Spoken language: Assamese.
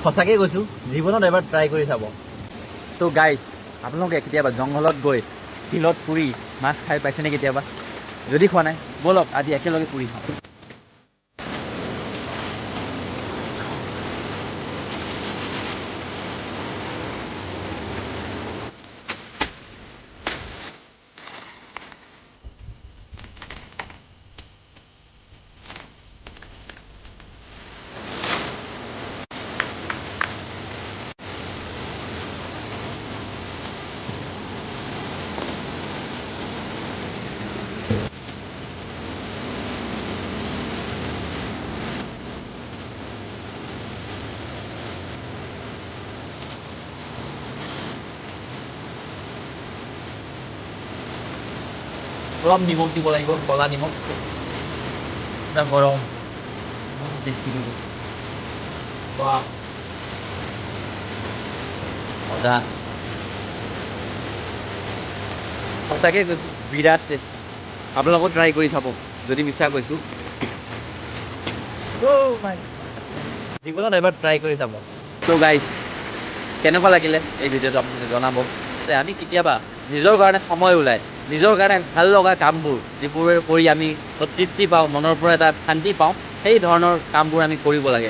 সঁচাকৈ কৈছোঁ, জীৱনত এবাৰ ট্ৰাই কৰি চাব। তো গাইজ, আপোনালোকে কেতিয়াবা জংঘলত গৈ শিলত পুৰি মাছ খাই পাইছেনে কেতিয়াবা? যদি খোৱা নাই, ব'লক আজি একেলগে পুৰি খাওঁ। অলপ নিমখ দিব লাগিব, ক'লা নিমখ। এটা গৰম টেষ্টি দিব। মজা। সঁচাকৈ কৈছোঁ, বিৰাট টেষ্টি। আপোনালোকেও ট্ৰাই কৰি চাব যদি মিছা কৈছোঁ। জীৱনত এবাৰ ট্ৰাই কৰি চাব। তো গাইজ, কেনেকুৱা লাগিলে এই ভিডিঅ'টো আপোনালোকে জনাব। আমি কেতিয়াবা নিজৰ কাৰণে সময় ওলাই, নিজৰ কাৰণে ভাল লগা কামবোৰ যিবোৰ কৰি আমি তৃপ্তি পাওঁ, মনৰ পৰা এটা শান্তি পাওঁ, সেই ধৰণৰ কামবোৰ আমি কৰিব লাগে।